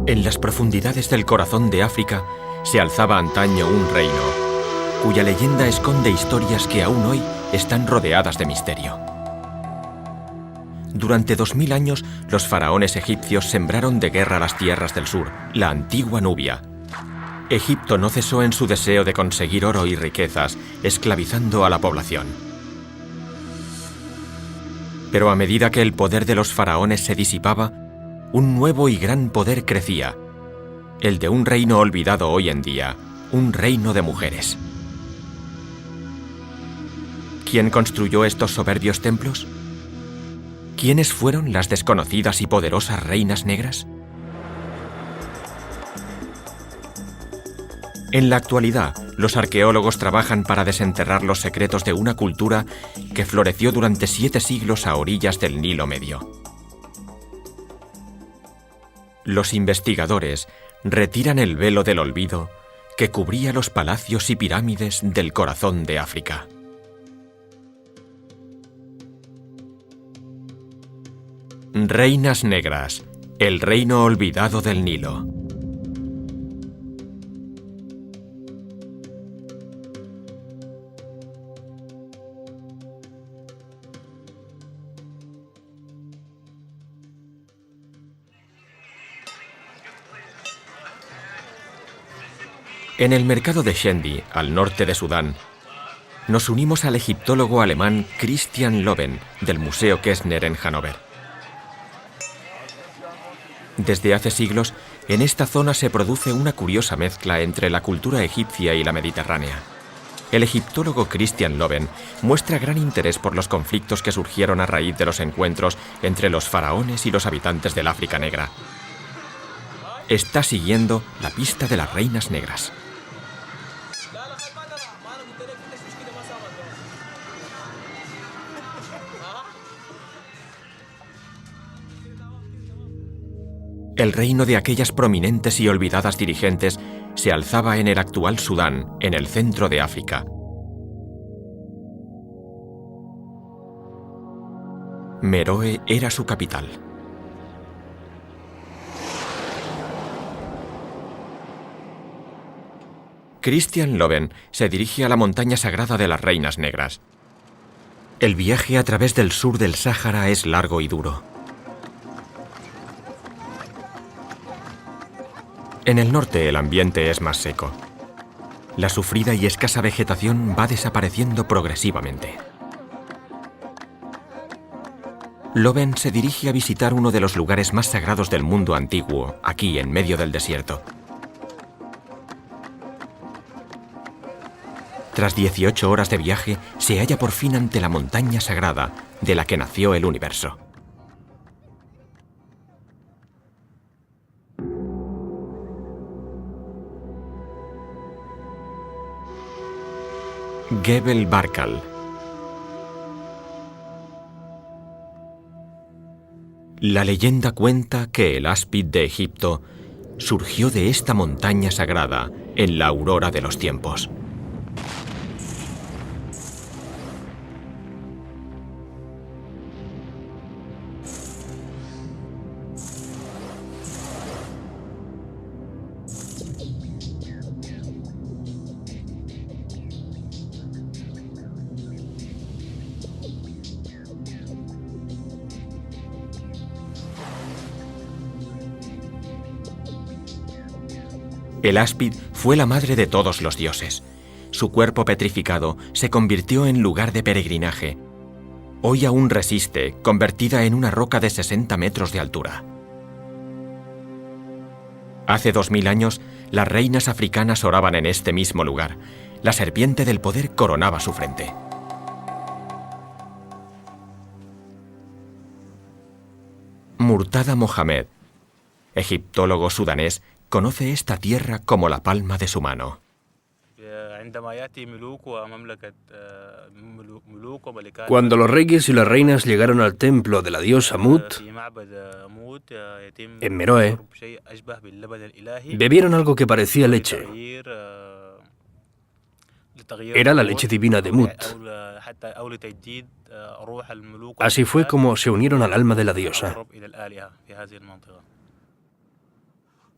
En las profundidades del corazón de África se alzaba antaño un reino, cuya leyenda esconde historias que aún hoy están rodeadas de misterio. Durante 2000 años, los faraones egipcios sembraron de guerra las tierras del sur, la antigua Nubia. Egipto no cesó en su deseo de conseguir oro y riquezas, esclavizando a la población. Pero a medida que el poder de los faraones se disipaba, un nuevo y gran poder crecía, el de un reino olvidado hoy en día, un reino de mujeres. ¿Quién construyó estos soberbios templos? ¿Quiénes fueron las desconocidas y poderosas reinas negras? En la actualidad, los arqueólogos trabajan para desenterrar los secretos de una cultura que floreció durante 7 siglos a orillas del Nilo Medio. Los investigadores retiran el velo del olvido que cubría los palacios y pirámides del corazón de África. Reinas negras, el reino olvidado del Nilo. En el mercado de Shendi, al norte de Sudán, nos unimos al egiptólogo alemán Christian Loven, del Museo Kessner en Hannover. Desde hace siglos, en esta zona se produce una curiosa mezcla entre la cultura egipcia y la mediterránea. El egiptólogo Christian Loven muestra gran interés por los conflictos que surgieron a raíz de los encuentros entre los faraones y los habitantes del África Negra. Está siguiendo la pista de las reinas negras. El reino de aquellas prominentes y olvidadas dirigentes se alzaba en el actual Sudán, en el centro de África. Meroe era su capital. Christian Loven se dirige a la montaña sagrada de las Reinas Negras. El viaje a través del sur del Sáhara es largo y duro. En el norte el ambiente es más seco. La sufrida y escasa vegetación va desapareciendo progresivamente. Loven se dirige a visitar uno de los lugares más sagrados del mundo antiguo, aquí en medio del desierto. Tras 18 horas de viaje, se halla por fin ante la montaña sagrada de la que nació el universo. Gebel Barkal. La leyenda cuenta que el áspid de Egipto surgió de esta montaña sagrada en la aurora de los tiempos. El áspid fue la madre de todos los dioses. Su cuerpo petrificado se convirtió en lugar de peregrinaje. Hoy aún resiste, convertida en una roca de 60 metros de altura. Hace 2000 años, las reinas africanas oraban en este mismo lugar. La serpiente del poder coronaba su frente. Murtada Mohamed, egiptólogo sudanés, conoce esta tierra como la palma de su mano. Cuando los reyes y las reinas llegaron al templo de la diosa Mut, en Meroe, bebieron algo que parecía leche. Era la leche divina de Mut. Así fue como se unieron al alma de la diosa.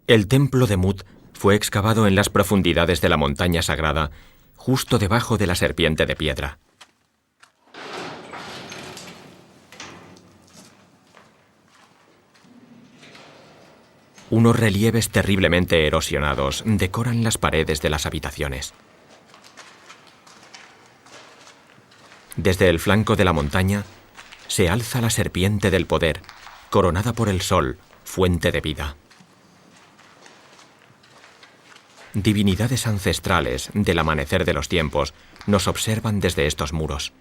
El templo de Mut fue excavado en las profundidades de la montaña sagrada, justo debajo de la serpiente de piedra. Unos relieves terriblemente erosionados decoran las paredes de las habitaciones. Desde el flanco de la montaña se alza la serpiente del poder, coronada por el sol, fuente de vida. Divinidades ancestrales del amanecer de los tiempos nos observan desde estos muros.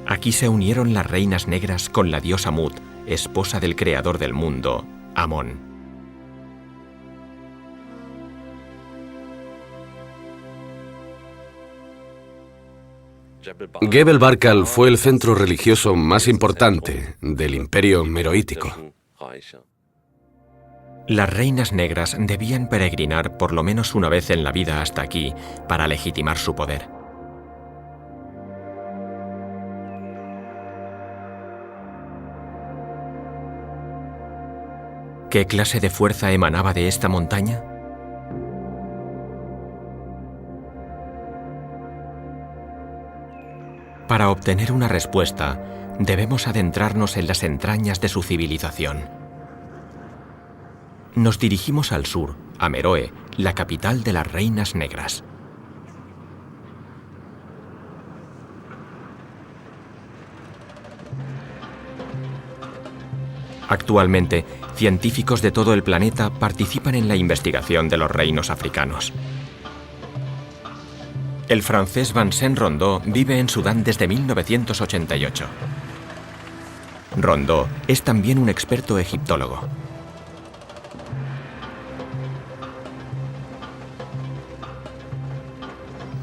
Aquí se unieron las reinas negras con la diosa Mut, esposa del creador del mundo, Amón. Gebel Barkal fue el centro religioso más importante del imperio meroítico. Las reinas negras debían peregrinar por lo menos una vez en la vida hasta aquí para legitimar su poder. ¿Qué clase de fuerza emanaba de esta montaña? Para obtener una respuesta, debemos adentrarnos en las entrañas de su civilización. Nos dirigimos al sur, a Meroe, la capital de las reinas negras. Actualmente, científicos de todo el planeta participan en la investigación de los reinos africanos. El francés Vincent Rondeau vive en Sudán desde 1988. Rondeau es también un experto egiptólogo.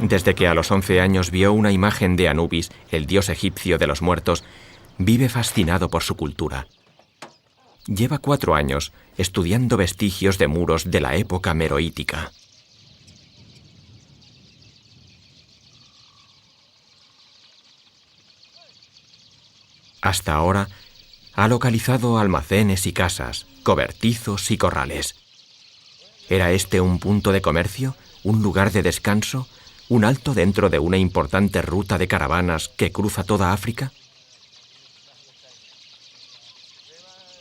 Desde que a los 11 años vio una imagen de Anubis, el dios egipcio de los muertos, vive fascinado por su cultura. Lleva 4 años estudiando vestigios de muros de la época meroítica. Hasta ahora ha localizado almacenes y casas, cobertizos y corrales. ¿Era este un punto de comercio, un lugar de descanso, un alto dentro de una importante ruta de caravanas que cruza toda África?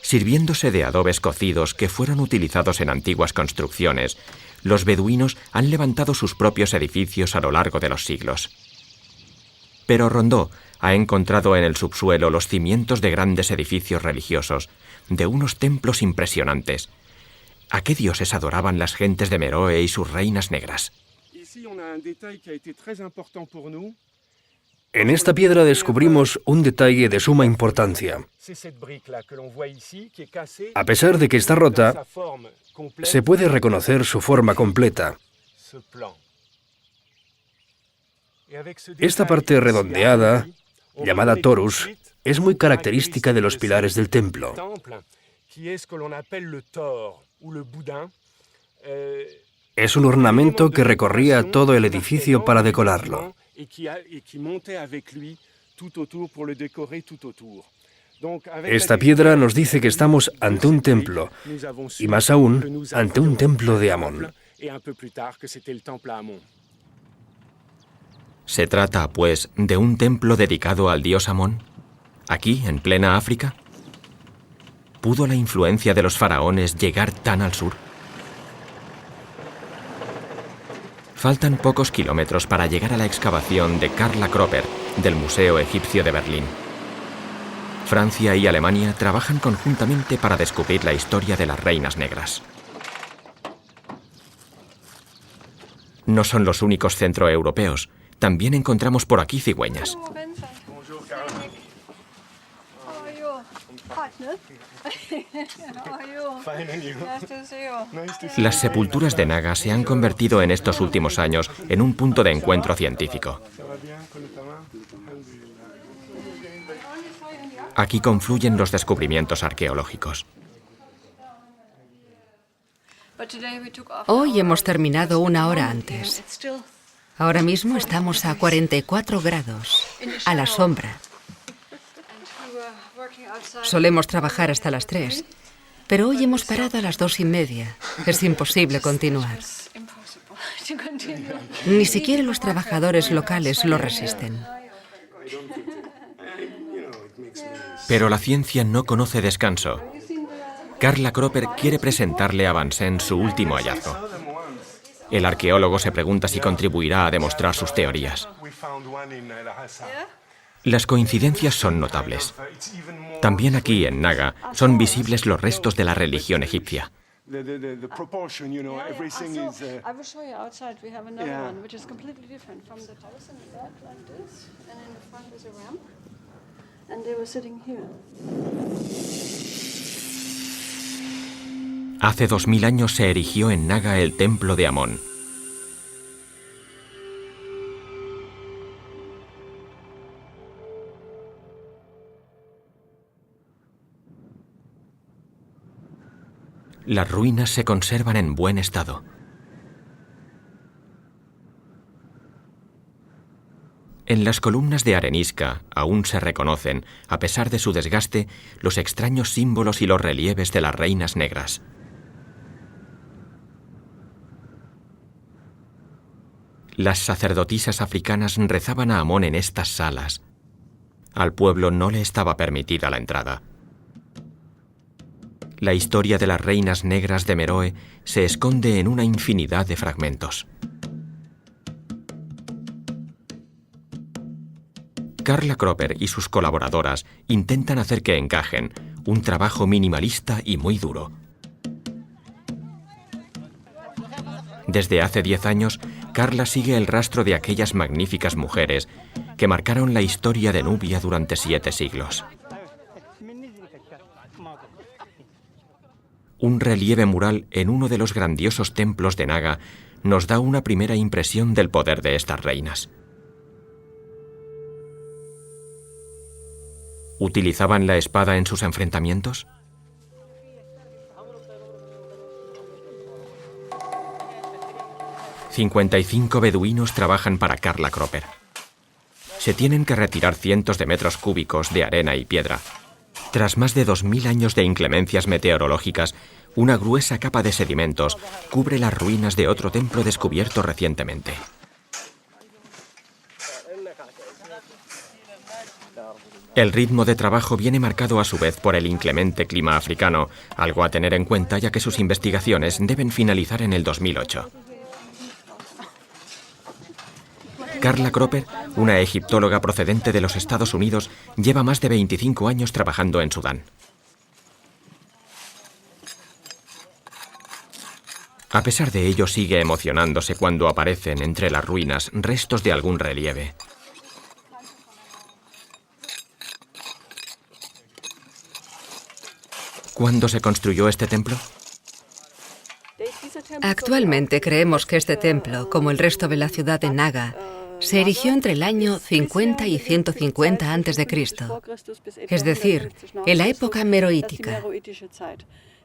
Sirviéndose de adobes cocidos que fueron utilizados en antiguas construcciones, los beduinos han levantado sus propios edificios a lo largo de los siglos. Pero Rondeau ha encontrado en el subsuelo los cimientos de grandes edificios religiosos, de unos templos impresionantes. ¿A qué dioses adoraban las gentes de Meroe y sus reinas negras? En esta piedra descubrimos un detalle de suma importancia. A pesar de que está rota, se puede reconocer su forma completa. Esta parte redondeada, llamada torus, es muy característica de los pilares del templo. Es un ornamento que recorría todo el edificio para decorarlo. Esta piedra nos dice que estamos ante un templo, y más aún, ante un templo de Amón. ¿Se trata, pues, de un templo dedicado al dios Amón? ¿Aquí, en plena África? ¿Pudo la influencia de los faraones llegar tan al sur? Faltan pocos kilómetros para llegar a la excavación de Carla Cropper del Museo Egipcio de Berlín. Francia y Alemania trabajan conjuntamente para descubrir la historia de las reinas negras. No son los únicos centroeuropeos. También encontramos por aquí cigüeñas. Las sepulturas de Naga se han convertido en estos últimos años en un punto de encuentro científico. Aquí confluyen los descubrimientos arqueológicos. Hoy hemos terminado 1 hora antes. Ahora mismo estamos a 44 grados, a la sombra. Solemos trabajar hasta las 3, pero hoy hemos parado a las 2:30. Es imposible continuar. Ni siquiera los trabajadores locales lo resisten. Pero la ciencia no conoce descanso. Carla Cropper quiere presentarle a Bunsen su último hallazgo. El arqueólogo se pregunta si contribuirá a demostrar sus teorías. Las coincidencias son notables. También aquí, en Naga, son visibles los restos de la religión egipcia. Hace 2000 años se erigió en Naga el templo de Amón. Las ruinas se conservan en buen estado. En las columnas de arenisca aún se reconocen, a pesar de su desgaste, los extraños símbolos y los relieves de las reinas negras. Las sacerdotisas africanas rezaban a Amón en estas salas. Al pueblo no le estaba permitida la entrada. La historia de las reinas negras de Meroe se esconde en una infinidad de fragmentos. Carla Cropper y sus colaboradoras intentan hacer que encajen, un trabajo minimalista y muy duro. Desde hace 10 años, Carla sigue el rastro de aquellas magníficas mujeres que marcaron la historia de Nubia durante 7 siglos. Un relieve mural en uno de los grandiosos templos de Naga nos da una primera impresión del poder de estas reinas. ¿Utilizaban la espada en sus enfrentamientos? «55 beduinos trabajan para Carla Cropper. Se tienen que retirar cientos de metros cúbicos de arena y piedra. Tras más de 2000 años de inclemencias meteorológicas, una gruesa capa de sedimentos cubre las ruinas de otro templo descubierto recientemente. El ritmo de trabajo viene marcado a su vez por el inclemente clima africano, algo a tener en cuenta ya que sus investigaciones deben finalizar en el 2008. Carla Cropper, una egiptóloga procedente de los Estados Unidos, lleva más de 25 años trabajando en Sudán. A pesar de ello, sigue emocionándose cuando aparecen entre las ruinas restos de algún relieve. ¿Cuándo se construyó este templo? Actualmente creemos que este templo, como el resto de la ciudad de Naga, se erigió entre el año 50 y 150 a.C., es decir, en la época meroítica.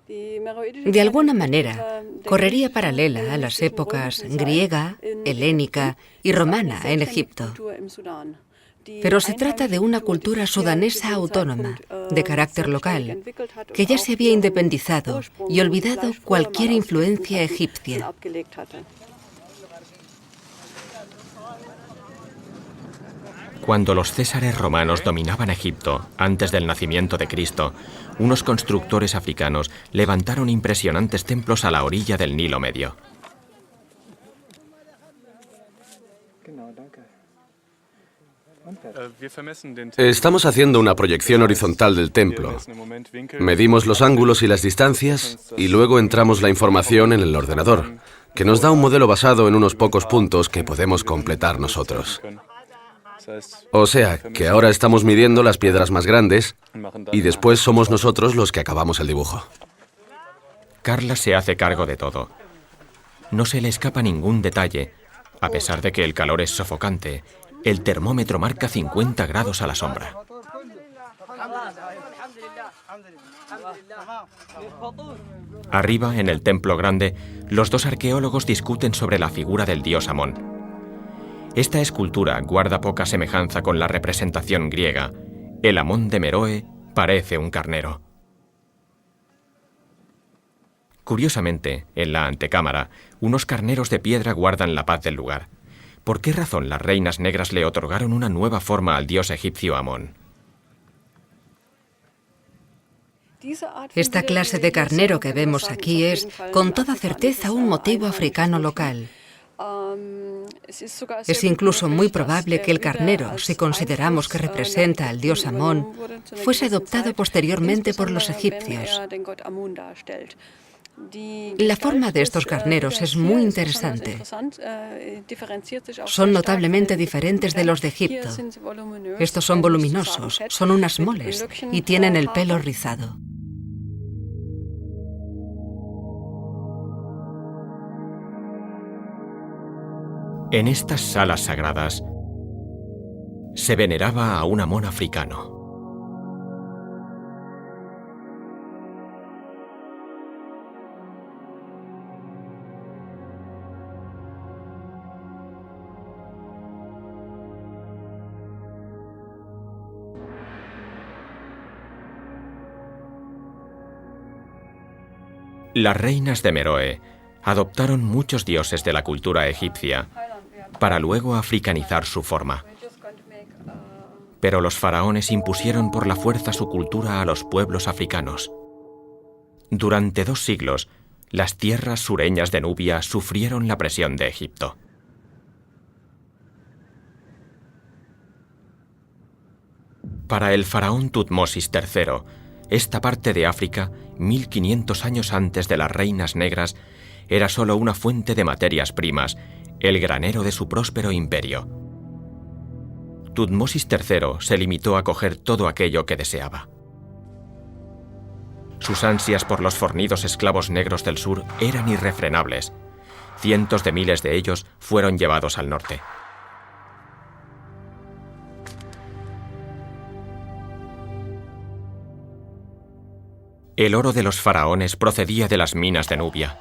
De alguna manera, correría paralela a las épocas griega, helénica y romana en Egipto. Pero se trata de una cultura sudanesa autónoma, de carácter local, que ya se había independizado y olvidado cualquier influencia egipcia. Cuando los césares romanos dominaban Egipto, antes del nacimiento de Cristo, unos constructores africanos levantaron impresionantes templos a la orilla del Nilo Medio. Estamos haciendo una proyección horizontal del templo. Medimos los ángulos y las distancias y luego entramos la información en el ordenador, que nos da un modelo basado en unos pocos puntos que podemos completar nosotros. O sea, que ahora estamos midiendo las piedras más grandes y después somos nosotros los que acabamos el dibujo. Carla se hace cargo de todo. No se le escapa ningún detalle. A pesar de que el calor es sofocante, el termómetro marca 50 grados a la sombra. Arriba, en el templo grande, los dos arqueólogos discuten sobre la figura del dios Amón. Esta escultura guarda poca semejanza con la representación griega. El Amón de Meroe parece un carnero. Curiosamente, en la antecámara, unos carneros de piedra guardan la paz del lugar. ¿Por qué razón las reinas negras le otorgaron una nueva forma al dios egipcio Amón? Esta clase de carnero que vemos aquí es, con toda certeza, un motivo africano local. Es incluso muy probable que el carnero, si consideramos que representa al dios Amón, fuese adoptado posteriormente por los egipcios. La forma de estos carneros es muy interesante. Son notablemente diferentes de los de Egipto. Estos son voluminosos, son unas moles y tienen el pelo rizado. En estas salas sagradas se veneraba a un Amón africano. Las reinas de Meroe adoptaron muchos dioses de la cultura egipcia para luego africanizar su forma. Pero los faraones impusieron por la fuerza su cultura a los pueblos africanos. Durante 2 siglos, las tierras sureñas de Nubia sufrieron la presión de Egipto. Para el faraón Tutmosis III, esta parte de África, 1500 años antes de las reinas negras, era solo una fuente de materias primas, el granero de su próspero imperio. Tutmosis III se limitó a coger todo aquello que deseaba. Sus ansias por los fornidos esclavos negros del sur eran irrefrenables. Cientos de miles de ellos fueron llevados al norte. El oro de los faraones procedía de las minas de Nubia.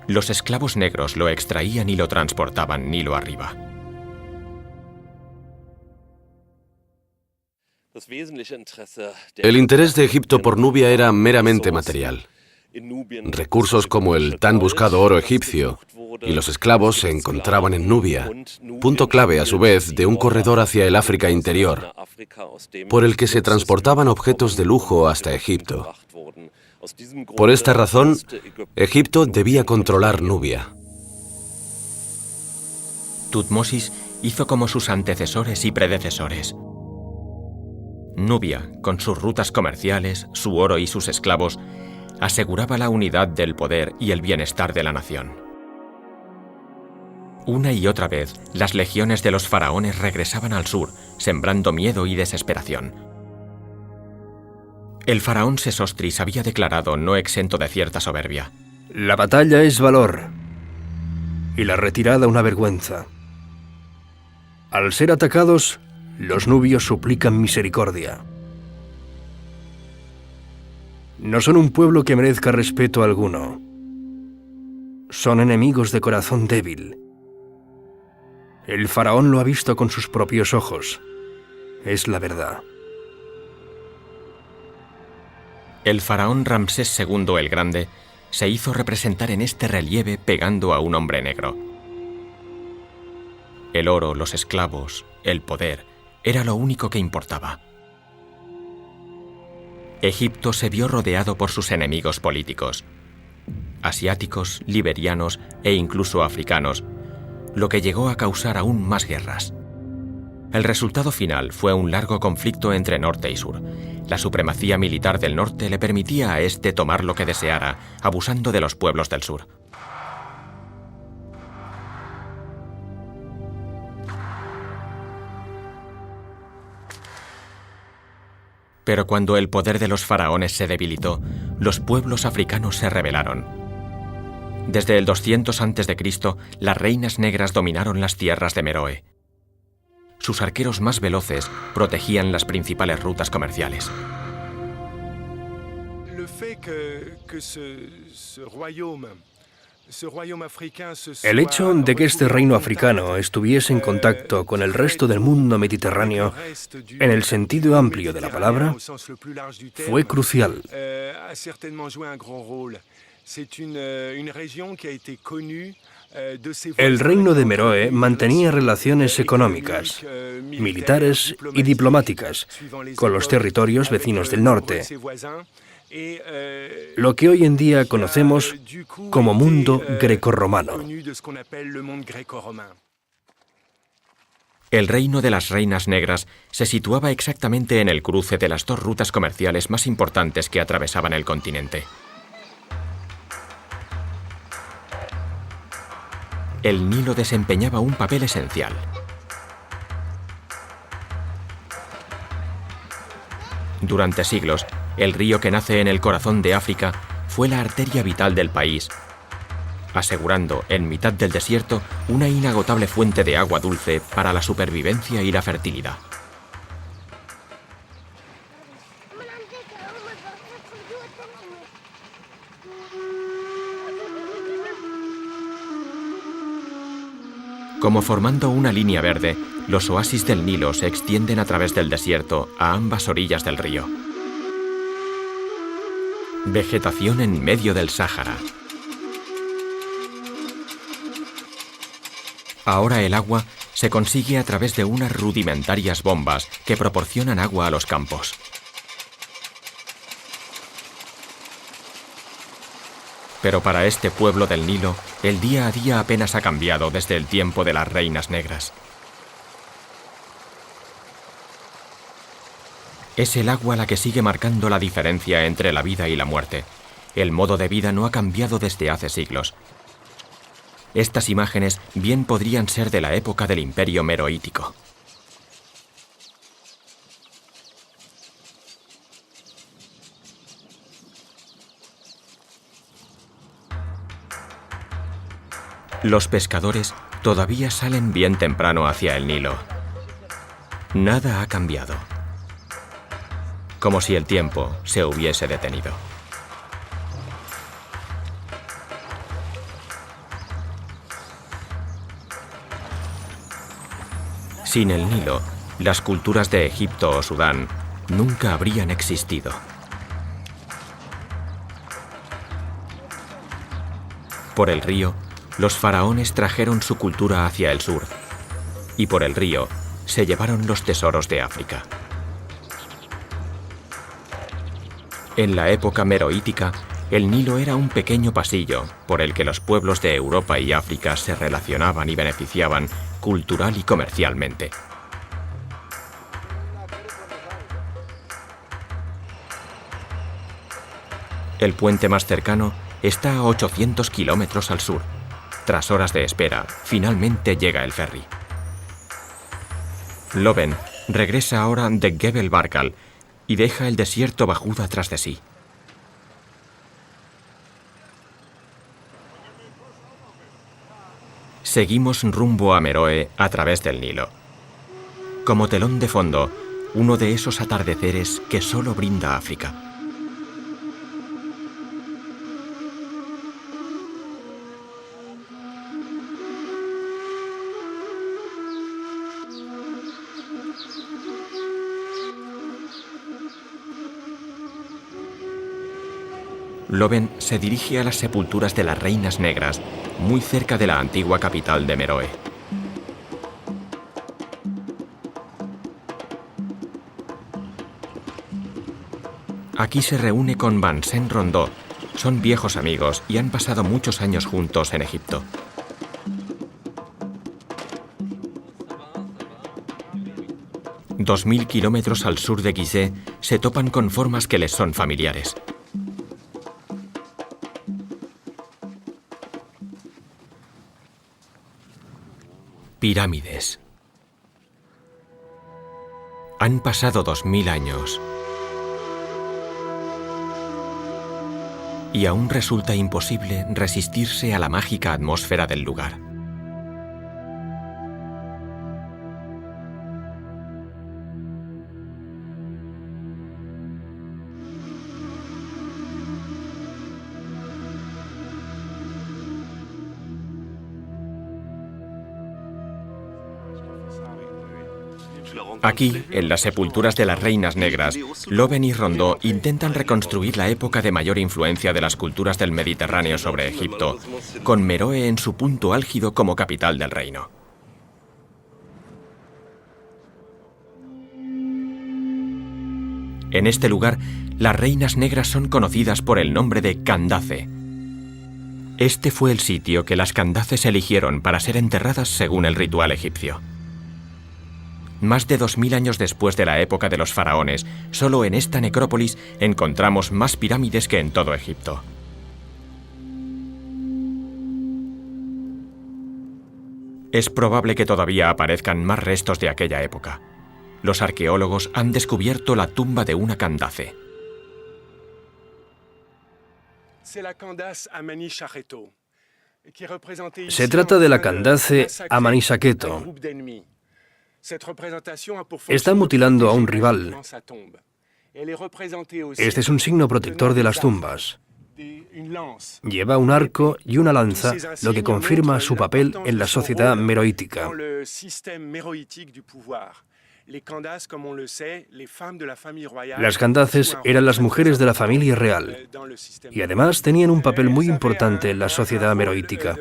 Los esclavos negros lo extraían y lo transportaban Nilo arriba. El interés de Egipto por Nubia era meramente material. Recursos como el tan buscado oro egipcio y los esclavos se encontraban en Nubia, punto clave a su vez de un corredor hacia el África interior, por el que se transportaban objetos de lujo hasta Egipto. Por esta razón, Egipto debía controlar Nubia. Tutmosis hizo como sus antecesores y predecesores. Nubia, con sus rutas comerciales, su oro y sus esclavos, aseguraba la unidad del poder y el bienestar de la nación. Una y otra vez, las legiones de los faraones regresaban al sur, sembrando miedo y desesperación. El faraón Sesostris había declarado no exento de cierta soberbia. La batalla es valor y la retirada una vergüenza. Al ser atacados, los nubios suplican misericordia. No son un pueblo que merezca respeto alguno. Son enemigos de corazón débil. El faraón lo ha visto con sus propios ojos. Es la verdad. El faraón Ramsés II el Grande se hizo representar en este relieve pegando a un hombre negro. El oro, los esclavos, el poder, era lo único que importaba. Egipto se vio rodeado por sus enemigos políticos, asiáticos, liberianos e incluso africanos, lo que llegó a causar aún más guerras. El resultado final fue un largo conflicto entre norte y sur. La supremacía militar del norte le permitía a este tomar lo que deseara, abusando de los pueblos del sur. Pero cuando el poder de los faraones se debilitó, los pueblos africanos se rebelaron. Desde el 200 a.C., las reinas negras dominaron las tierras de Meroe. Sus arqueros más veloces protegían las principales rutas comerciales. El hecho de que este reino africano estuviese en contacto con el resto del mundo mediterráneo, en el sentido amplio de la palabra, fue crucial. El reino de Meroe mantenía relaciones económicas, militares y diplomáticas con los territorios vecinos del norte, lo que hoy en día conocemos como mundo grecorromano. El reino de las Reinas Negras se situaba exactamente en el cruce de las dos rutas comerciales más importantes que atravesaban el continente. El Nilo desempeñaba un papel esencial. Durante siglos, el río que nace en el corazón de África fue la arteria vital del país, asegurando en mitad del desierto una inagotable fuente de agua dulce para la supervivencia y la fertilidad. Como formando una línea verde, los oasis del Nilo se extienden a través del desierto a ambas orillas del río. Vegetación en medio del Sáhara. Ahora el agua se consigue a través de unas rudimentarias bombas que proporcionan agua a los campos. Pero para este pueblo del Nilo, el día a día apenas ha cambiado desde el tiempo de las Reinas Negras. Es el agua la que sigue marcando la diferencia entre la vida y la muerte. El modo de vida no ha cambiado desde hace siglos. Estas imágenes bien podrían ser de la época del Imperio Meroítico. Los pescadores todavía salen bien temprano hacia el Nilo. Nada ha cambiado. Como si el tiempo se hubiese detenido. Sin el Nilo, las culturas de Egipto o Sudán nunca habrían existido. Por el río, los faraones trajeron su cultura hacia el sur, y por el río se llevaron los tesoros de África. En la época meroítica, el Nilo era un pequeño pasillo por el que los pueblos de Europa y África se relacionaban y beneficiaban cultural y comercialmente. El puente más cercano está a 800 kilómetros al sur. Tras horas de espera, finalmente llega el ferry. Loven regresa ahora de Gebel Barkal y deja el desierto Bajuda tras de sí. Seguimos rumbo a Meroe a través del Nilo. Como telón de fondo, uno de esos atardeceres que solo brinda África. Loven se dirige a las sepulturas de las Reinas Negras, muy cerca de la antigua capital de Meroe. Aquí se reúne con Vincent Rondeau. Son viejos amigos y han pasado muchos años juntos en Egipto. A 2000 kilómetros al sur de Gizeh se topan con formas que les son familiares. Pirámides. Han pasado 2000 años. Y aún resulta imposible resistirse a la mágica atmósfera del lugar. Aquí, en las sepulturas de las reinas negras, Loven y Rondeau intentan reconstruir la época de mayor influencia de las culturas del Mediterráneo sobre Egipto, con Meroe en su punto álgido como capital del reino. En este lugar, las reinas negras son conocidas por el nombre de Candace. Este fue el sitio que las Candaces eligieron para ser enterradas según el ritual egipcio. Más de 2000 años después de la época de los faraones, solo en esta necrópolis encontramos más pirámides que en todo Egipto. Es probable que todavía aparezcan más restos de aquella época. Los arqueólogos han descubierto la tumba de una Candace. Se trata de la Candace Amanisaketo. Está mutilando a un rival. Este es un signo protector de las tumbas. Lleva un arco y una lanza, lo que confirma su papel en la sociedad meroítica. Las Candaces eran las mujeres de la familia real y además tenían un papel muy importante en la sociedad meroítica,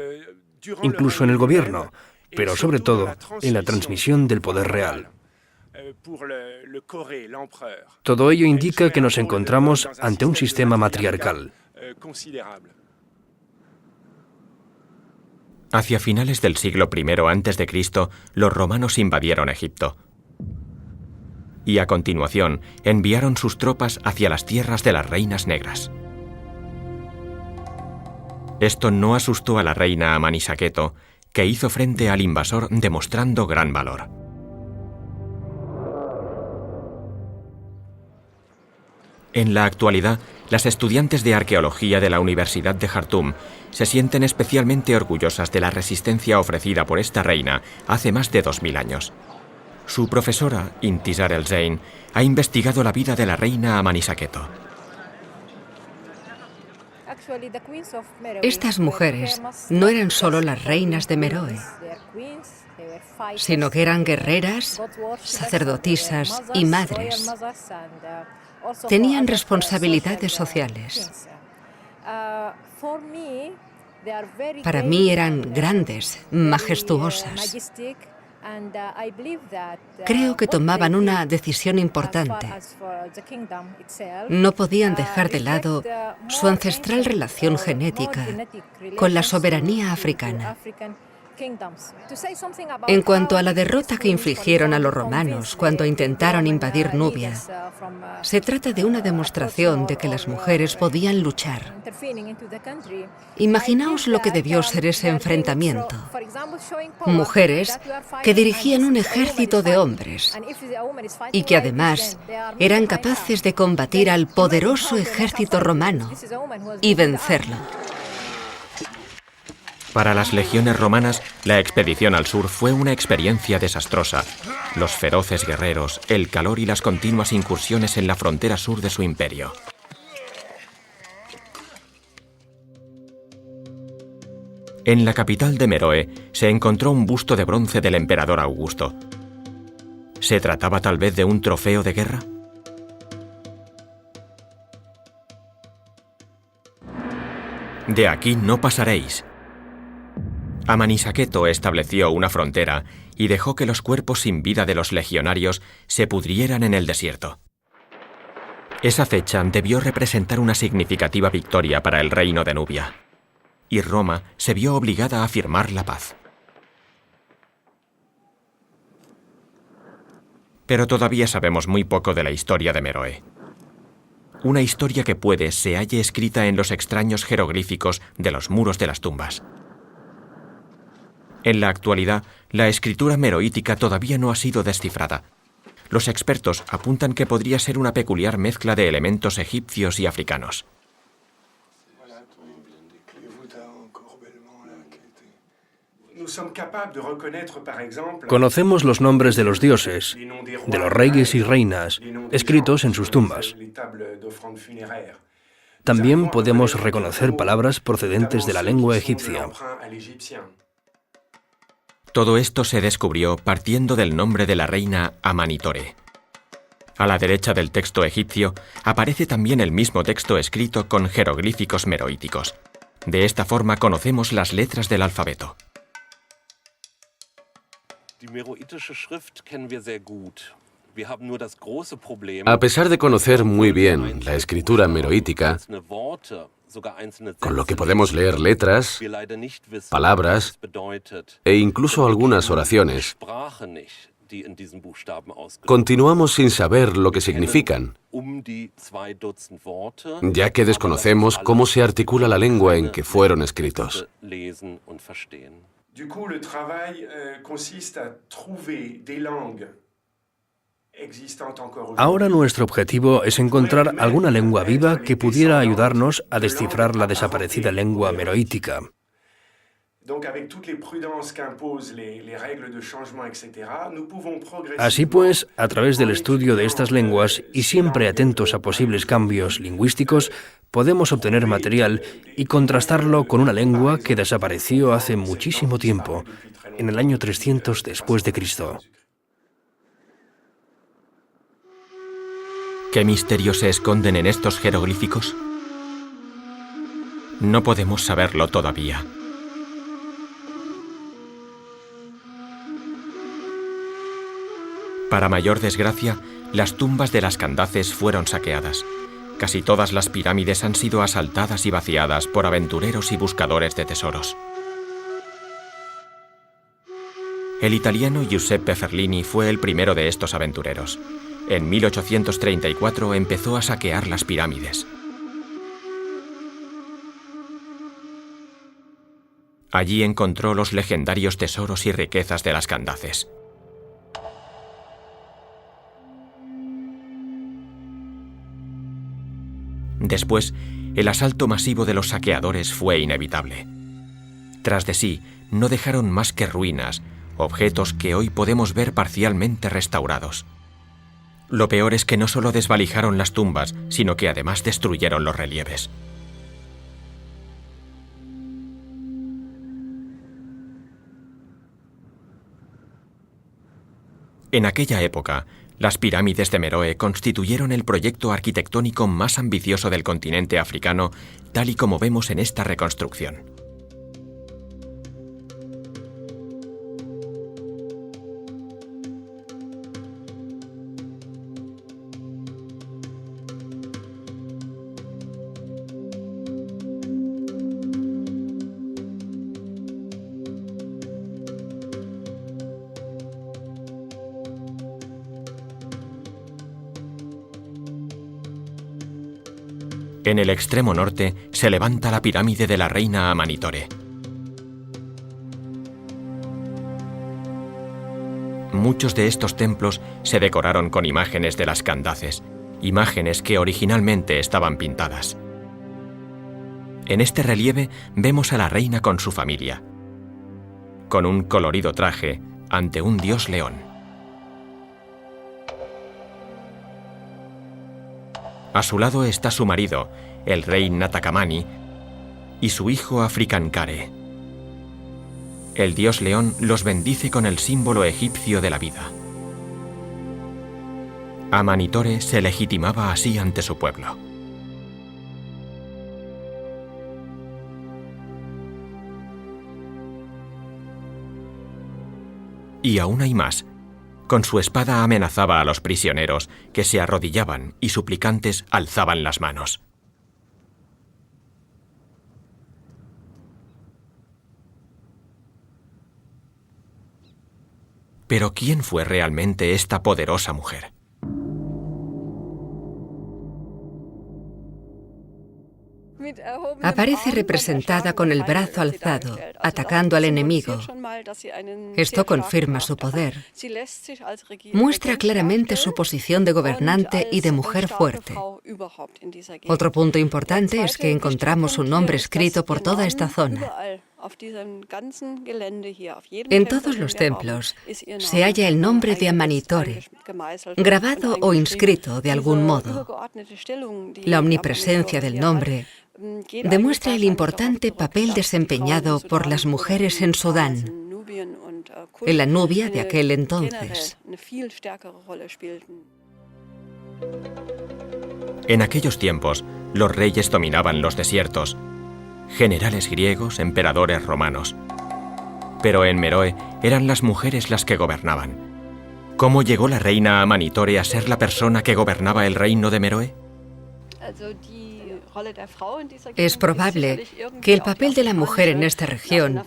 incluso en el gobierno, pero sobre todo en la transmisión del poder real. Todo ello indica que nos encontramos ante un sistema matriarcal. Hacia finales del siglo I a.C., los romanos invadieron Egipto. Y a continuación enviaron sus tropas hacia las tierras de las reinas negras. Esto no asustó a la reina Amanisaketo, que hizo frente al invasor demostrando gran valor. En la actualidad, las estudiantes de arqueología de la Universidad de Jartum se sienten especialmente orgullosas de la resistencia ofrecida por esta reina hace más de 2000 años. Su profesora, Intizar el-Zein, ha investigado la vida de la reina Amanisaketo. Estas mujeres no eran solo las reinas de Meroe, sino que eran guerreras, sacerdotisas y madres. Tenían responsabilidades sociales. Para mí eran grandes, majestuosas. Creo que tomaban una decisión importante. No podían dejar de lado su ancestral relación genética con la soberanía africana. En cuanto a la derrota que infligieron a los romanos cuando intentaron invadir Nubia, se trata de una demostración de que las mujeres podían luchar. Imaginaos lo que debió ser ese enfrentamiento. Mujeres que dirigían un ejército de hombres y que además eran capaces de combatir al poderoso ejército romano y vencerlo. Para las legiones romanas, la expedición al sur fue una experiencia desastrosa. Los feroces guerreros, el calor y las continuas incursiones en la frontera sur de su imperio. En la capital de Meroe se encontró un busto de bronce del emperador Augusto. ¿Se trataba tal vez de un trofeo de guerra? De aquí no pasaréis. Amanisaketo estableció una frontera y dejó que los cuerpos sin vida de los legionarios se pudrieran en el desierto. Esa fecha debió representar una significativa victoria para el reino de Nubia, y Roma se vio obligada a firmar la paz. Pero todavía sabemos muy poco de la historia de Meroe. Una historia que puede se halle escrita en los extraños jeroglíficos de los muros de las tumbas. En la actualidad, la escritura meroítica todavía no ha sido descifrada. Los expertos apuntan que podría ser una peculiar mezcla de elementos egipcios y africanos. Conocemos los nombres de los dioses, de los reyes y reinas, escritos en sus tumbas. También podemos reconocer palabras procedentes de la lengua egipcia. Todo esto se descubrió partiendo del nombre de la reina Amanitore. A la derecha del texto egipcio aparece también el mismo texto escrito con jeroglíficos meroíticos. De esta forma conocemos las letras del alfabeto. A pesar de conocer muy bien la escritura meroítica, con lo que podemos leer letras, palabras e incluso algunas oraciones, continuamos sin saber lo que significan, ya que desconocemos cómo se articula la lengua en que fueron escritos. Ahora nuestro objetivo es encontrar alguna lengua viva que pudiera ayudarnos a descifrar la desaparecida lengua meroítica. Así pues, a través del estudio de estas lenguas y siempre atentos a posibles cambios lingüísticos, podemos obtener material y contrastarlo con una lengua que desapareció hace muchísimo tiempo, en el año 300 después de Cristo. ¿Qué misterios se esconden en estos jeroglíficos? No podemos saberlo todavía. Para mayor desgracia, las tumbas de las Candaces fueron saqueadas. Casi todas las pirámides han sido asaltadas y vaciadas por aventureros y buscadores de tesoros. El italiano Giuseppe Ferlini fue el primero de estos aventureros. En 1834 empezó a saquear las pirámides. Allí encontró los legendarios tesoros y riquezas de las Candaces. Después, el asalto masivo de los saqueadores fue inevitable. Tras de sí, no dejaron más que ruinas, objetos que hoy podemos ver parcialmente restaurados. Lo peor es que no solo desvalijaron las tumbas, sino que además destruyeron los relieves. En aquella época, las pirámides de Meroe constituyeron el proyecto arquitectónico más ambicioso del continente africano, tal y como vemos en esta reconstrucción. En el extremo norte se levanta la pirámide de la reina Amanitore. Muchos de estos templos se decoraron con imágenes de las Candaces, imágenes que originalmente estaban pintadas. En este relieve vemos a la reina con su familia, con un colorido traje ante un dios león. A su lado está su marido, el rey Natakamani, y su hijo Africankare. El dios león los bendice con el símbolo egipcio de la vida. Amanitore se legitimaba así ante su pueblo. Y aún hay más. Con su espada amenazaba a los prisioneros, que se arrodillaban y suplicantes alzaban las manos. Pero ¿quién fue realmente esta poderosa mujer? Aparece representada con el brazo alzado, atacando al enemigo. Esto confirma su poder. Muestra claramente su posición de gobernante y de mujer fuerte. Otro punto importante es que encontramos su nombre escrito por toda esta zona. En todos los templos se halla el nombre de Amanitore, grabado o inscrito de algún modo. La omnipresencia del nombre demuestra el importante papel desempeñado por las mujeres en Sudán. en la Nubia de aquel entonces. En aquellos tiempos, los reyes dominaban los desiertos, generales griegos, emperadores romanos. Pero en Meroe eran las mujeres las que gobernaban. ¿Cómo llegó la reina Amanitore a ser la persona que gobernaba el reino de Meroe? Es probable que el papel de la mujer en esta región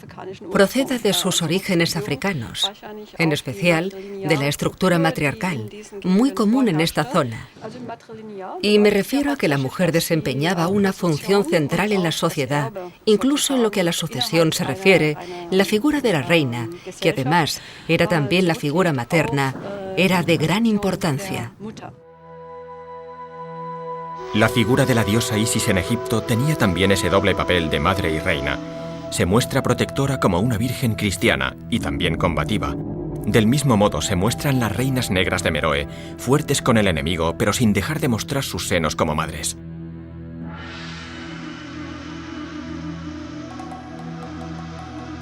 proceda de sus orígenes africanos, en especial de la estructura matriarcal, muy común en esta zona. Y me refiero a que la mujer desempeñaba una función central en la sociedad, incluso en lo que a la sucesión se refiere. La figura de la reina, que además era también la figura materna, era de gran importancia. La figura de la diosa Isis en Egipto tenía también ese doble papel de madre y reina. Se muestra protectora como una virgen cristiana y también combativa. Del mismo modo se muestran las reinas negras de Meroe, fuertes con el enemigo, pero sin dejar de mostrar sus senos como madres.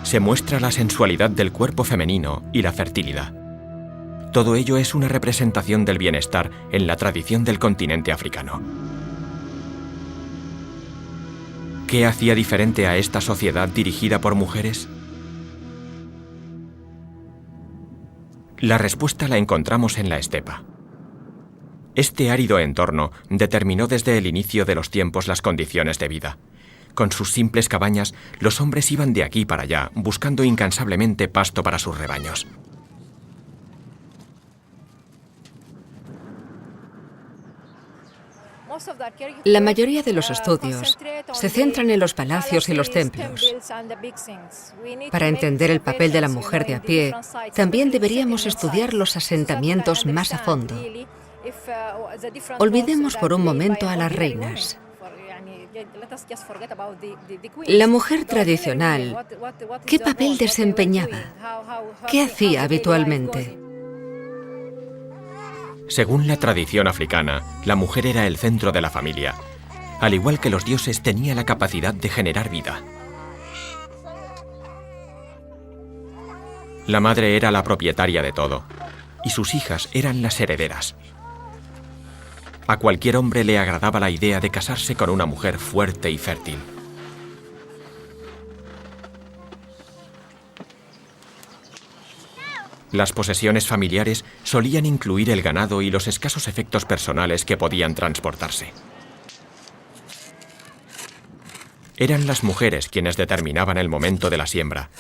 Se muestra la sensualidad del cuerpo femenino y la fertilidad. Todo ello es una representación del bienestar en la tradición del continente africano. ¿Qué hacía diferente a esta sociedad dirigida por mujeres? La respuesta la encontramos en la estepa. Este árido entorno determinó desde el inicio de los tiempos las condiciones de vida. Con sus simples cabañas, los hombres iban de aquí para allá, buscando incansablemente pasto para sus rebaños. La mayoría de los estudios se centran en los palacios y los templos. Para entender el papel de la mujer de a pie, también deberíamos estudiar los asentamientos más a fondo. Olvidemos por un momento a las reinas. La mujer tradicional, ¿qué papel desempeñaba? ¿Qué hacía habitualmente? Según la tradición africana, la mujer era el centro de la familia. Al igual que los dioses, tenía la capacidad de generar vida. La madre era la propietaria de todo, y sus hijas eran las herederas. A cualquier hombre le agradaba la idea de casarse con una mujer fuerte y fértil. Las posesiones familiares solían incluir el ganado y los escasos efectos personales que podían transportarse. Eran las mujeres quienes determinaban el momento de la siembra.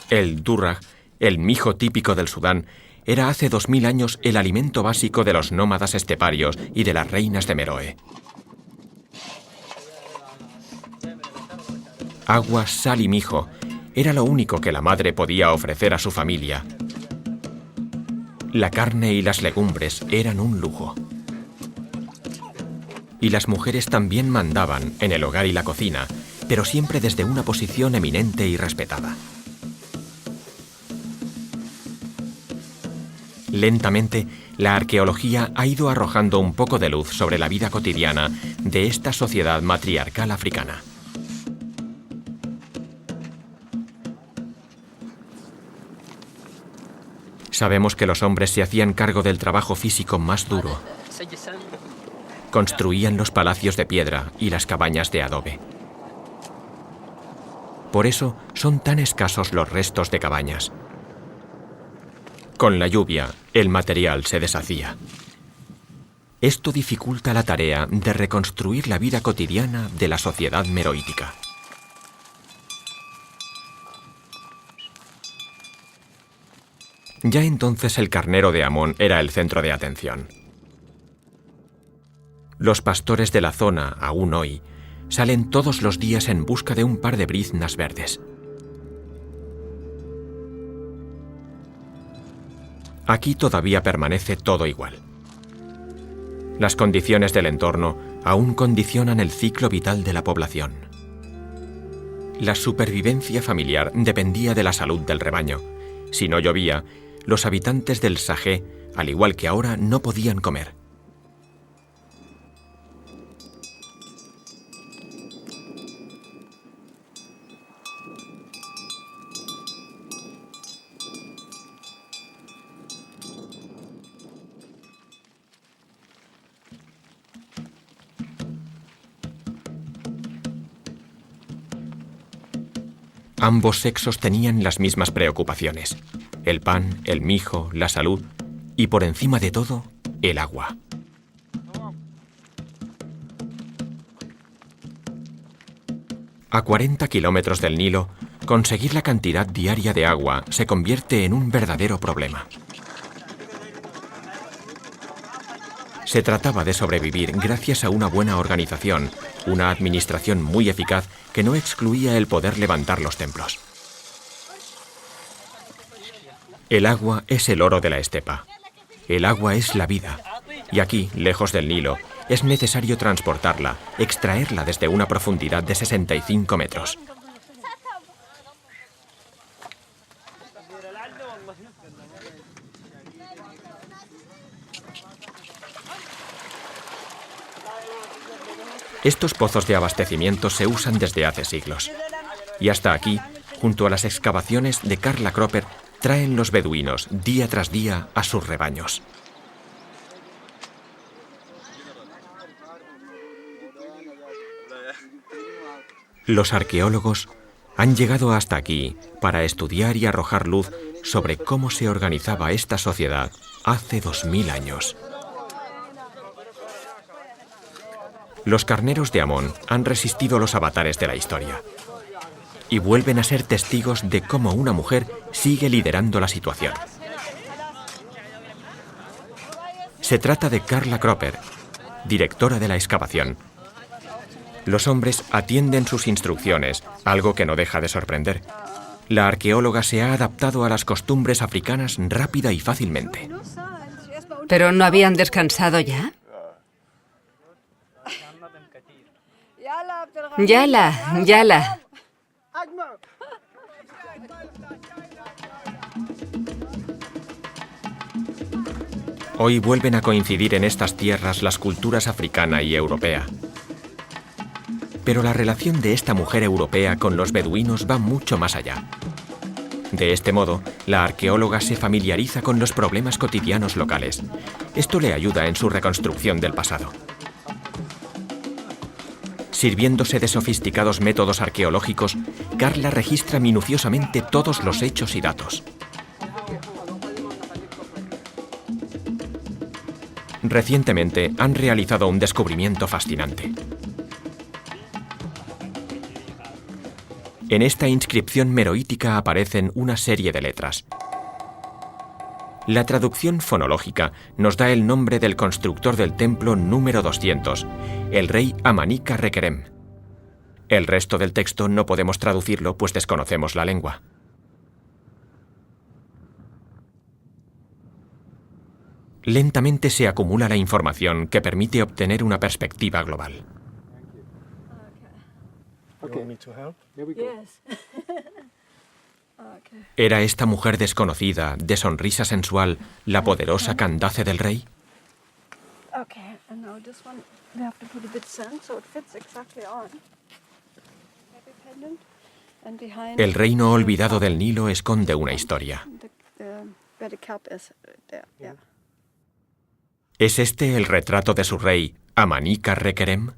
El durrag, el mijo típico del Sudán, era hace 2000 años el alimento básico de los nómadas esteparios y de las reinas de Meroe. Agua, sal y mijo era lo único que la madre podía ofrecer a su familia. La carne y las legumbres eran un lujo. Y las mujeres también mandaban en el hogar y la cocina, pero siempre desde una posición eminente y respetada. Lentamente, la arqueología ha ido arrojando un poco de luz sobre la vida cotidiana de esta sociedad matriarcal africana. Sabemos que los hombres se hacían cargo del trabajo físico más duro. Construían los palacios de piedra y las cabañas de adobe. Por eso son tan escasos los restos de cabañas. Con la lluvia, el material se deshacía. Esto dificulta la tarea de reconstruir la vida cotidiana de la sociedad meroítica. Ya entonces el carnero de Amón era el centro de atención. Los pastores de la zona, aún hoy, salen todos los días en busca de un par de briznas verdes. Aquí todavía permanece todo igual. Las condiciones del entorno aún condicionan el ciclo vital de la población. La supervivencia familiar dependía de la salud del rebaño. Si no llovía, los habitantes del Sahé, al igual que ahora, no podían comer. Ambos sexos tenían las mismas preocupaciones: el pan, el mijo, la salud y, por encima de todo, el agua. A 40 kilómetros del Nilo, conseguir la cantidad diaria de agua se convierte en un verdadero problema. Se trataba de sobrevivir gracias a una buena organización, una administración muy eficaz que no excluía el poder levantar los templos. El agua es el oro de la estepa. El agua es la vida. Y aquí, lejos del Nilo, es necesario transportarla, extraerla desde una profundidad de 65 metros. Estos pozos de abastecimiento se usan desde hace siglos. Y hasta aquí, junto a las excavaciones de Carla Cropper, traen los beduinos día tras día a sus rebaños. Los arqueólogos han llegado hasta aquí para estudiar y arrojar luz sobre cómo se organizaba esta sociedad hace 2000 años. Los carneros de Amón han resistido los avatares de la historia y vuelven a ser testigos de cómo una mujer sigue liderando la situación. Se trata de Carla Cropper, directora de la excavación. Los hombres atienden sus instrucciones, algo que no deja de sorprender. La arqueóloga se ha adaptado a las costumbres africanas rápida y fácilmente. ¿Pero no habían descansado ya? Yala. Hoy vuelven a coincidir en estas tierras las culturas africana y europea. Pero la relación de esta mujer europea con los beduinos va mucho más allá. De este modo, la arqueóloga se familiariza con los problemas cotidianos locales. Esto le ayuda en su reconstrucción del pasado. Sirviéndose de sofisticados métodos arqueológicos, Carla registra minuciosamente todos los hechos y datos. Recientemente han realizado un descubrimiento fascinante. En esta inscripción meroítica aparecen una serie de letras. La traducción fonológica nos da el nombre del constructor del templo número 200, el rey Amanica Rekerem. El resto del texto no podemos traducirlo, pues desconocemos la lengua. Lentamente se acumula la información que permite obtener una perspectiva global. ¿Era esta mujer desconocida, de sonrisa sensual, la poderosa Candace del rey? El reino olvidado del Nilo esconde una historia. ¿Es este el retrato de su rey, Amanica Rekerem?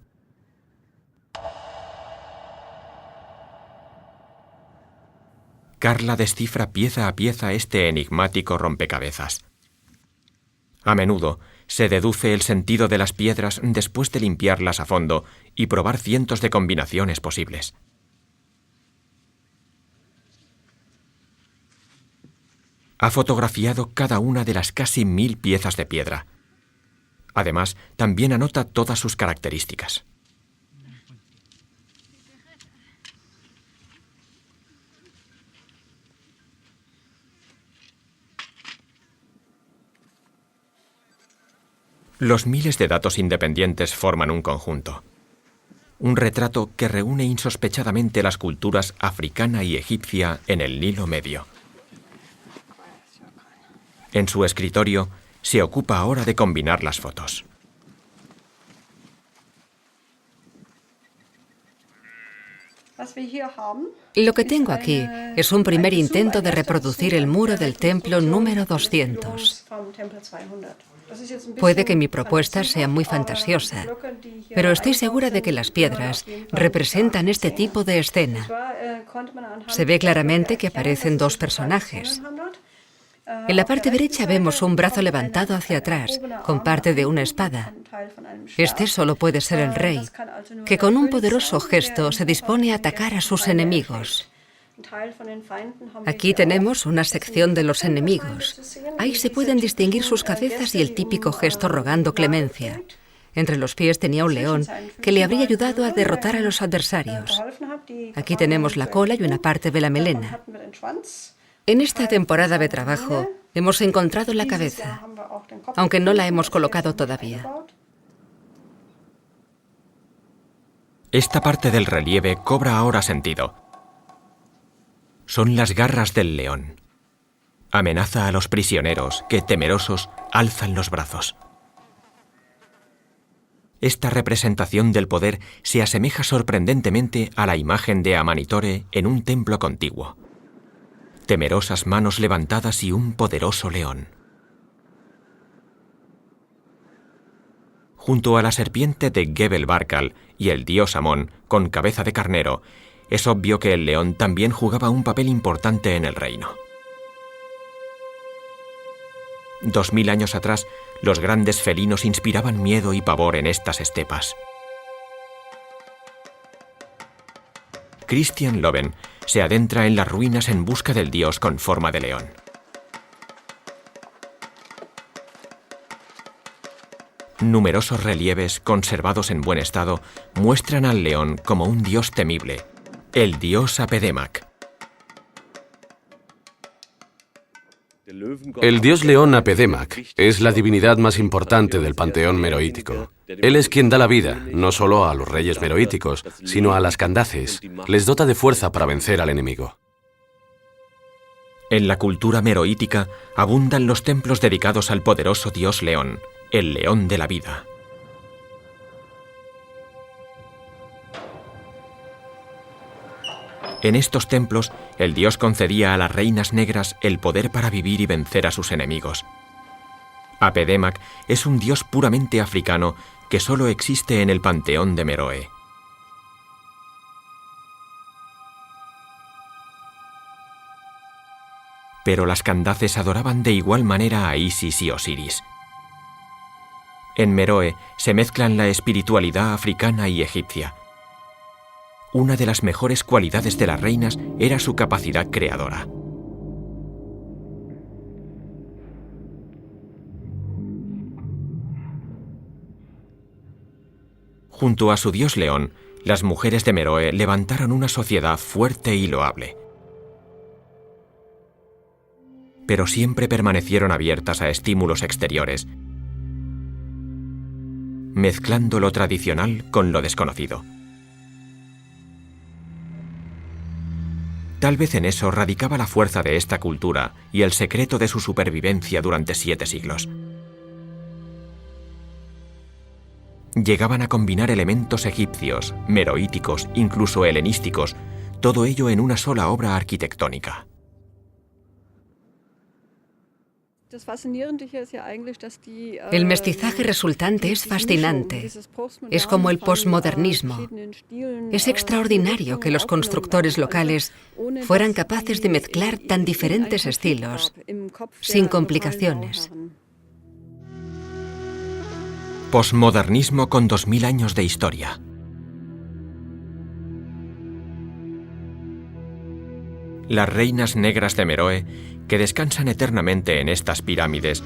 Carla descifra pieza a pieza este enigmático rompecabezas. A menudo se deduce el sentido de las piedras después de limpiarlas a fondo y probar cientos de combinaciones posibles. Ha fotografiado cada una de las casi 1000 piezas de piedra. Además, también anota todas sus características. Los miles de datos independientes forman un conjunto. Un retrato que reúne insospechadamente las culturas africana y egipcia en el Nilo Medio. En su escritorio, se ocupa ahora de combinar las fotos. Lo que tengo aquí es un primer intento de reproducir el muro del templo número 200. Puede que mi propuesta sea muy fantasiosa, pero estoy segura de que las piedras representan este tipo de escena. Se ve claramente que aparecen dos personajes. En la parte derecha vemos un brazo levantado hacia atrás, con parte de una espada. Este solo puede ser el rey, que con un poderoso gesto se dispone a atacar a sus enemigos. Aquí tenemos una sección de los enemigos. Ahí se pueden distinguir sus cabezas y el típico gesto rogando clemencia. Entre los pies tenía un león que le habría ayudado a derrotar a los adversarios. Aquí tenemos la cola y una parte de la melena. En esta temporada de trabajo hemos encontrado la cabeza, aunque no la hemos colocado todavía. Esta parte del relieve cobra ahora sentido. Son las garras del león. Amenaza a los prisioneros que, temerosos, alzan los brazos. Esta representación del poder se asemeja sorprendentemente a la imagen de Amanitore en un templo contiguo. Temerosas manos levantadas y un poderoso león. Junto a la serpiente de Gebel Barkal y el dios Amón, con cabeza de carnero, es obvio que el león también jugaba un papel importante en el reino. 2000 años atrás, los grandes felinos inspiraban miedo y pavor en estas estepas. Christian Loven se adentra en las ruinas en busca del dios con forma de león. Numerosos relieves, conservados en buen estado, muestran al león como un dios temible, el dios Apedemac. El dios león Apedemac es la divinidad más importante del panteón meroítico. Él es quien da la vida, no solo a los reyes meroíticos, sino a las Candaces. Les dota de fuerza para vencer al enemigo. En la cultura meroítica abundan los templos dedicados al poderoso dios león, el león de la vida. En estos templos, el dios concedía a las reinas negras el poder para vivir y vencer a sus enemigos. Apedemac es un dios puramente africano que solo existe en el panteón de Meroe. Pero las Candaces adoraban de igual manera a Isis y Osiris. En Meroe se mezclan la espiritualidad africana y egipcia. Una de las mejores cualidades de las reinas era su capacidad creadora. Junto a su dios león, las mujeres de Meroe levantaron una sociedad fuerte y loable. Pero siempre permanecieron abiertas a estímulos exteriores, mezclando lo tradicional con lo desconocido. Tal vez en eso radicaba la fuerza de esta cultura y el secreto de su supervivencia durante 7 siglos. Llegaban a combinar elementos egipcios, meroíticos, incluso helenísticos, todo ello en una sola obra arquitectónica. El mestizaje resultante es fascinante. Es como el posmodernismo. Es extraordinario que los constructores locales fueran capaces de mezclar tan diferentes estilos, sin complicaciones. Posmodernismo con 2000 años de historia. Las reinas negras de Meroe, que descansan eternamente en estas pirámides,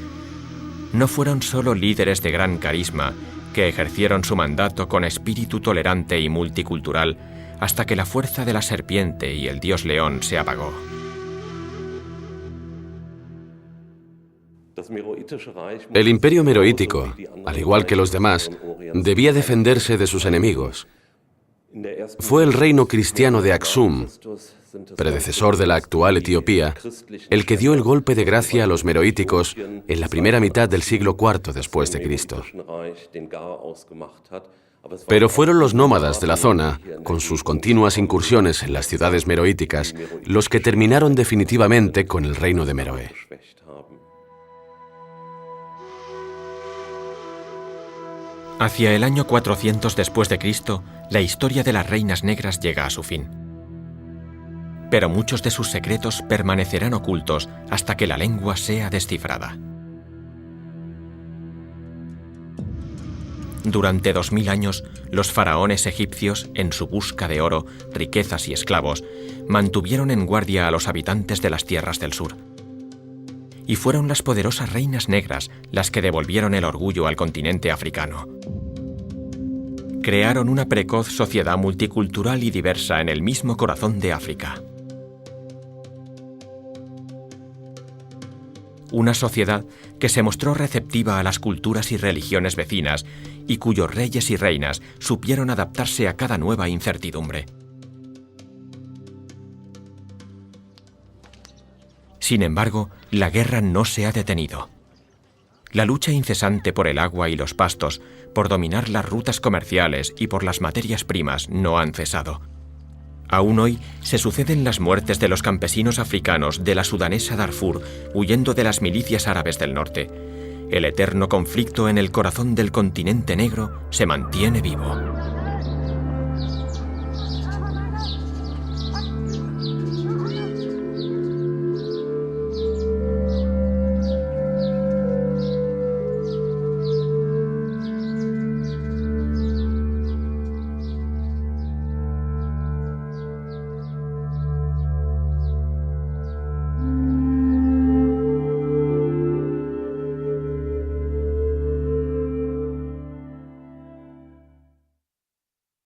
no fueron solo líderes de gran carisma que ejercieron su mandato con espíritu tolerante y multicultural hasta que la fuerza de la serpiente y el dios león se apagó. El imperio meroítico, al igual que los demás, debía defenderse de sus enemigos. Fue el reino cristiano de Aksum, predecesor de la actual Etiopía, el que dio el golpe de gracia a los meroíticos en la primera mitad del siglo IV después de Cristo. Pero fueron los nómadas de la zona, con sus continuas incursiones en las ciudades meroíticas, los que terminaron definitivamente con el reino de Meroe. Hacia el año 400 después de Cristo, la historia de las reinas negras llega a su fin. Pero muchos de sus secretos permanecerán ocultos hasta que la lengua sea descifrada. Durante 2000 años, los faraones egipcios, en su busca de oro, riquezas y esclavos, mantuvieron en guardia a los habitantes de las tierras del sur. Y fueron las poderosas reinas negras las que devolvieron el orgullo al continente africano. Crearon una precoz sociedad multicultural y diversa en el mismo corazón de África. Una sociedad que se mostró receptiva a las culturas y religiones vecinas y cuyos reyes y reinas supieron adaptarse a cada nueva incertidumbre. Sin embargo, la guerra no se ha detenido. La lucha incesante por el agua y los pastos, por dominar las rutas comerciales y por las materias primas no han cesado. Aún hoy se suceden las muertes de los campesinos africanos de la sudanesa Darfur huyendo de las milicias árabes del norte. El eterno conflicto en el corazón del continente negro se mantiene vivo.